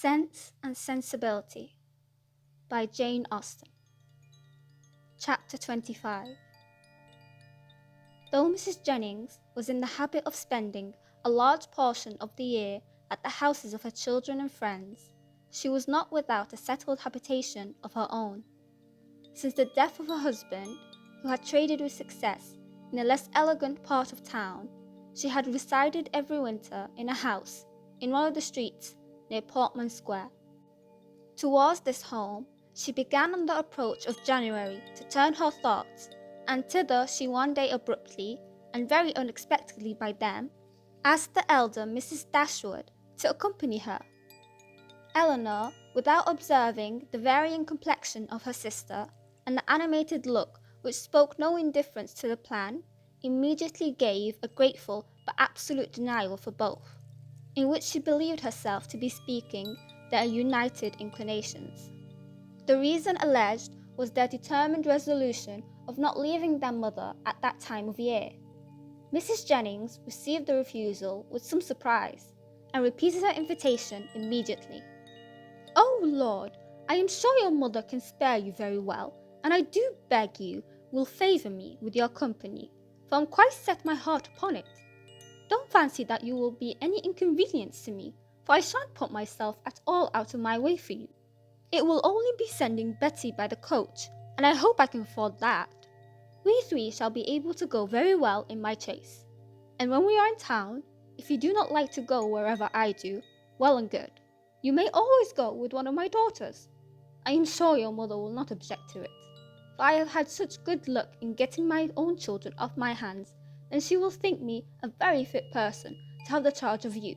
Sense and Sensibility by Jane Austen. Chapter 25. Though Mrs. Jennings was in the habit of spending a large portion of the year at the houses of her children and friends, she was not without a settled habitation of her own. Since the death of her husband, who had traded with success in a less elegant part of town, she had resided every winter in a house in one of the streets near Portman Square. Towards this home, she began on the approach of January to turn her thoughts, and thither she one day abruptly, and very unexpectedly by them, asked the elder Mrs. Dashwood to accompany her. Eleanor, without observing the varying complexion of her sister, and the animated look which spoke no indifference to the plan, immediately gave a grateful but absolute denial for both, in which she believed herself to be speaking their united inclinations. The reason alleged was their determined resolution of not leaving their mother at that time of year. Mrs. Jennings received the refusal with some surprise, and repeated her invitation immediately. "Oh Lord, I am sure your mother can spare you very well, and I do beg you will favour me with your company, for I am quite set my heart upon it. Don't fancy that you will be any inconvenience to me, for I shan't put myself at all out of my way for you. It will only be sending Betty by the coach, and I hope I can afford that. We three shall be able to go very well in my chaise, and when we are in town, if you do not like to go wherever I do, well and good. You may always go with one of my daughters. I am sure your mother will not object to it, for I have had such good luck in getting my own children off my hands, and she will think me a very fit person to have the charge of you.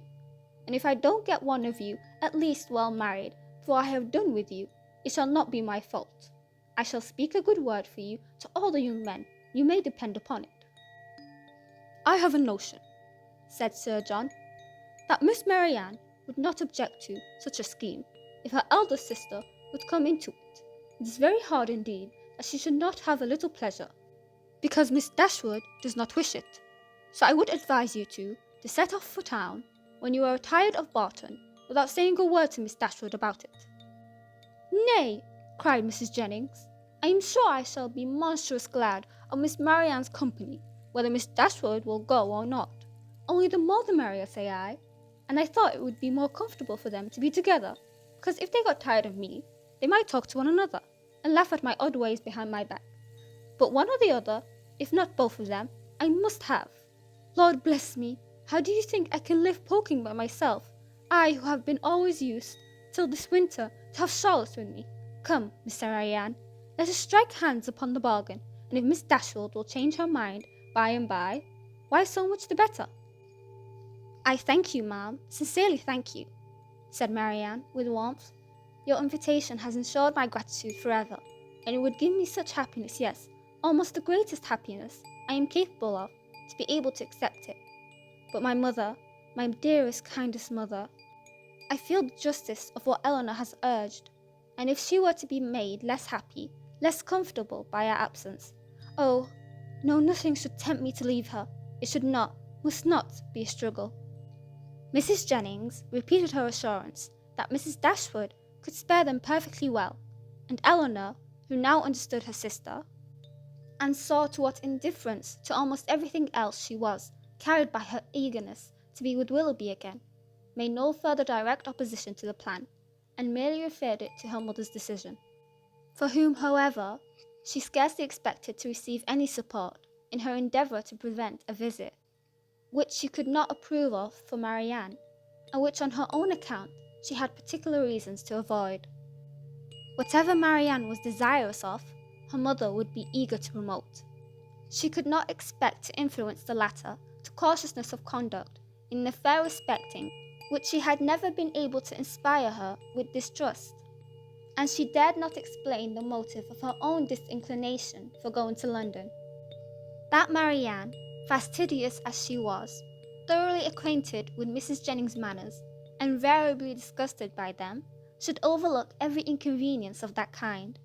And if I don't get one of you at least well married, for I have done with you, it shall not be my fault. I shall speak a good word for you to all the young men, you may depend upon it." "I have a notion," said Sir John, "that Miss Marianne would not object to such a scheme if her elder sister would come into it. It is very hard indeed that she should not have a little pleasure, because Miss Dashwood does not wish it. So I would advise you two to set off for town when you are tired of Barton, without saying a word to Miss Dashwood about it." "Nay," cried Mrs. Jennings, "I am sure I shall be monstrous glad of Miss Marianne's company, whether Miss Dashwood will go or not. Only the more the merrier, say I. And I thought it would be more comfortable for them to be together, because if they got tired of me, they might talk to one another, and laugh at my odd ways behind my back. But one or the other, if not both of them, I must have. Lord bless me, how do you think I can live poking by myself, I who have been always used, till this winter, to have Charlotte with me? Come, Miss Marianne, let us strike hands upon the bargain, and if Miss Dashwood will change her mind by and by, why so much the better." "I thank you, ma'am, sincerely thank you," said Marianne, with warmth. "Your invitation has ensured my gratitude forever, and it would give me such happiness, yes, almost the greatest happiness I am capable of, to be able to accept it. But my mother, my dearest, kindest mother, I feel the justice of what Eleanor has urged, and if she were to be made less happy, less comfortable by our absence, oh, no, nothing should tempt me to leave her. It should not, must not, be a struggle." Mrs. Jennings repeated her assurance that Mrs. Dashwood could spare them perfectly well, and Eleanor, who now understood her sister, and saw to what indifference to almost everything else she was carried by her eagerness to be with Willoughby again, made no further direct opposition to the plan, and merely referred it to her mother's decision, for whom, however, she scarcely expected to receive any support in her endeavour to prevent a visit which she could not approve of for Marianne, and which on her own account she had particular reasons to avoid. Whatever Marianne was desirous of, her mother would be eager to promote. She could not expect to influence the latter to cautiousness of conduct in an affair respecting which she had never been able to inspire her with distrust, and she dared not explain the motive of her own disinclination for going to London. That Marianne, fastidious as she was, thoroughly acquainted with Mrs. Jennings' manners, and variably disgusted by them, should overlook every inconvenience of that kind,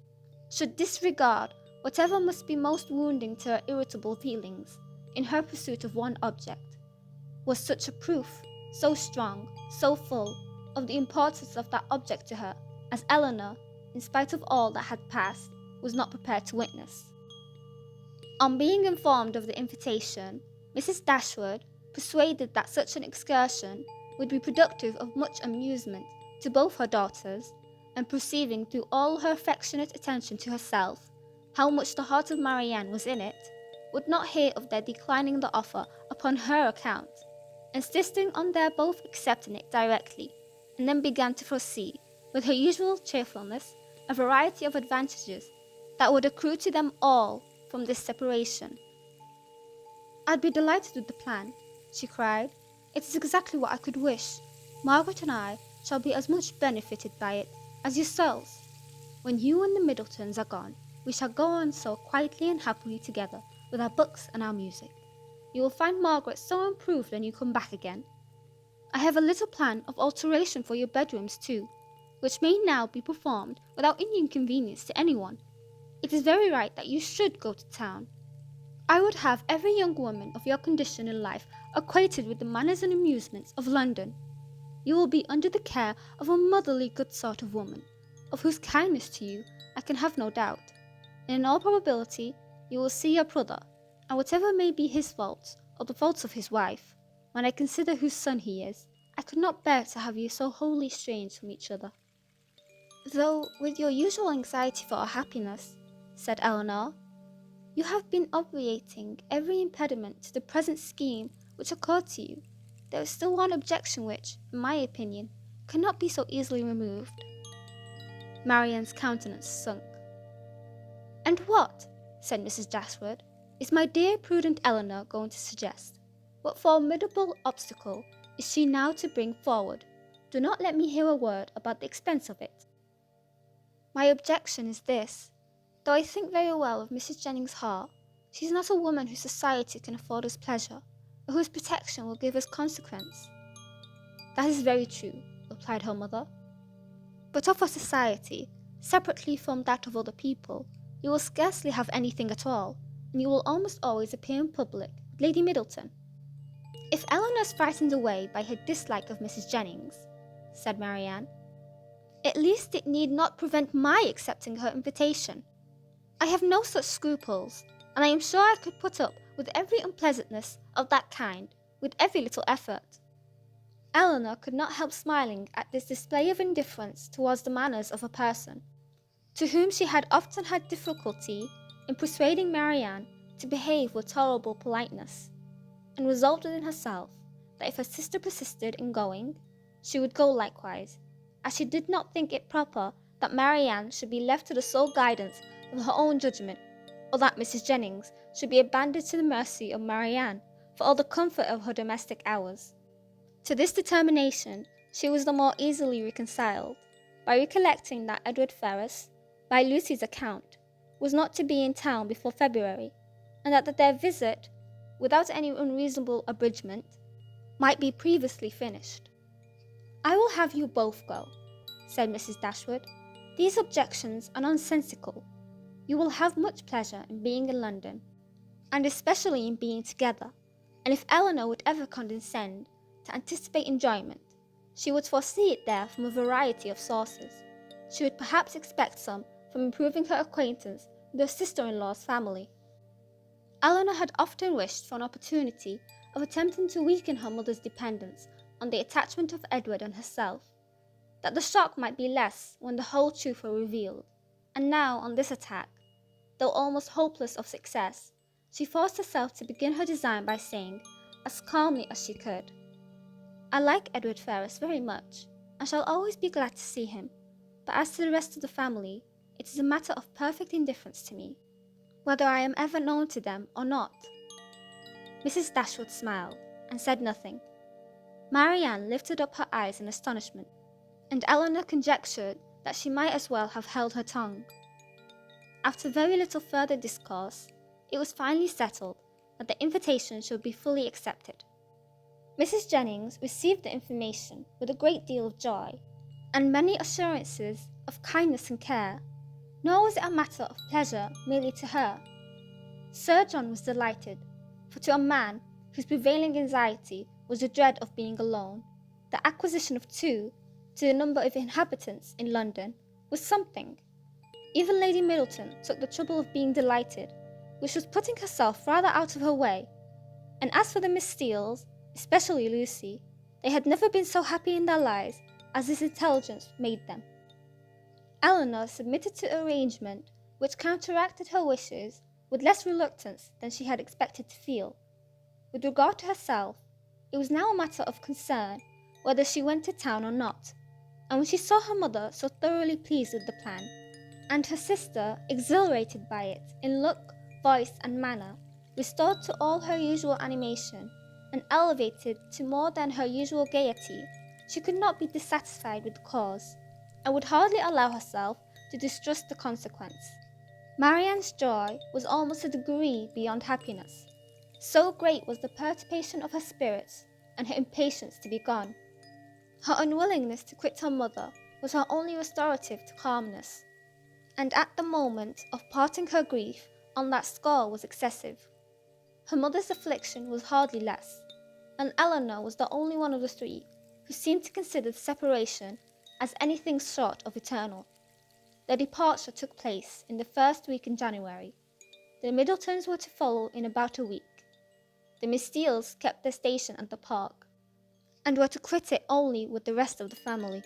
should disregard whatever must be most wounding to her irritable feelings, in her pursuit of one object, was such a proof, so strong, so full, of the importance of that object to her, as Eleanor, in spite of all that had passed, was not prepared to witness. On being informed of the invitation, Mrs. Dashwood, persuaded that such an excursion would be productive of much amusement to both her daughters, and perceiving through all her affectionate attention to herself how much the heart of Marianne was in it, would not hear of their declining the offer upon her account, insisting on their both accepting it directly, and then began to foresee, with her usual cheerfulness, a variety of advantages that would accrue to them all from this separation. "I'd be delighted with the plan," she cried. "It is exactly what I could wish. Margaret and I shall be as much benefited by it as yourselves. When you and the Middletons are gone, we shall go on so quietly and happily together with our books and our music. You will find Margaret so improved when you come back again. I have a little plan of alteration for your bedrooms too, which may now be performed without any inconvenience to anyone. It is very right that you should go to town. I would have every young woman of your condition in life acquainted with the manners and amusements of London. You will be under the care of a motherly good sort of woman, of whose kindness to you I can have no doubt, and in all probability you will see your brother, and whatever may be his faults, or the faults of his wife, when I consider whose son he is, I could not bear to have you so wholly estranged from each other." "Though, with your usual anxiety for our happiness," said Eleanor, "you have been obviating every impediment to the present scheme which occurred to you, there is still one objection which, in my opinion, cannot be so easily removed." Marianne's countenance sunk. "And what," said Mrs. Dashwood, "is my dear prudent Eleanor going to suggest? What formidable obstacle is she now to bring forward? Do not let me hear a word about the expense of it." "My objection is this. Though I think very well of Mrs. Jennings' heart, she is not a woman whose society can afford us pleasure, or whose protection will give us consequence." "That is very true," replied her mother. "But of her society, separately from that of other people, you will scarcely have anything at all, and you will almost always appear in public with Lady Middleton." "If Eleanor is frightened away by her dislike of Mrs. Jennings," said Marianne, "at least it need not prevent my accepting her invitation. I have no such scruples, and I am sure I could put up with every unpleasantness of that kind, with every little effort." Eleanor could not help smiling at this display of indifference towards the manners of a person, to whom she had often had difficulty in persuading Marianne to behave with tolerable politeness, and resolved within herself that if her sister persisted in going, she would go likewise, as she did not think it proper that Marianne should be left to the sole guidance of her own judgment, or that Mrs. Jennings should be abandoned to the mercy of Marianne for all the comfort of her domestic hours. To this determination she was the more easily reconciled, by recollecting that Edward Ferrars, by Lucy's account, was not to be in town before February, and that their visit, without any unreasonable abridgment, might be previously finished. "I will have you both go," said Mrs. Dashwood. "These objections are nonsensical. You will have much pleasure in being in London, and especially in being together, and if Eleanor would ever condescend to anticipate enjoyment, she would foresee it there from a variety of sources. She would perhaps expect some from improving her acquaintance with her sister-in-law's family." Eleanor had often wished for an opportunity of attempting to weaken her mother's dependence on the attachment of Edward and herself, that the shock might be less when the whole truth were revealed, and now on this attack, though almost hopeless of success, she forced herself to begin her design by saying, as calmly as she could, "I like Edward Ferrars very much, and shall always be glad to see him, but as to the rest of the family, it is a matter of perfect indifference to me, whether I am ever known to them or not." Mrs. Dashwood smiled, and said nothing. Marianne lifted up her eyes in astonishment, and Eleanor conjectured that she might as well have held her tongue. After very little further discourse, it was finally settled that the invitation should be fully accepted. Mrs. Jennings received the information with a great deal of joy, and many assurances of kindness and care, nor was it a matter of pleasure merely to her. Sir John was delighted, for to a man whose prevailing anxiety was the dread of being alone, the acquisition of two, to the number of inhabitants in London was something. Even Lady Middleton took the trouble of being delighted, which was putting herself rather out of her way. And as for the Miss Steeles, especially Lucy, they had never been so happy in their lives as this intelligence made them. Eleanor submitted to an arrangement which counteracted her wishes with less reluctance than she had expected to feel. With regard to herself, it was now a matter of concern whether she went to town or not, and when she saw her mother so thoroughly pleased with the plan, and her sister exhilarated by it in look, voice, and manner, restored to all her usual animation, and elevated to more than her usual gaiety, she could not be dissatisfied with the cause, and would hardly allow herself to distrust the consequence. Marianne's joy was almost a degree beyond happiness. So great was the perturbation of her spirits and her impatience to be gone. Her unwillingness to quit her mother was her only restorative to calmness, and at the moment of parting her grief on that score was excessive. Her mother's affliction was hardly less, and Eleanor was the only one of the three who seemed to consider the separation as anything short of eternal. Their departure took place in the first week in January. The Middletons were to follow in about a week. The Miss Steeles kept their station at the park, and were to quit it only with the rest of the family.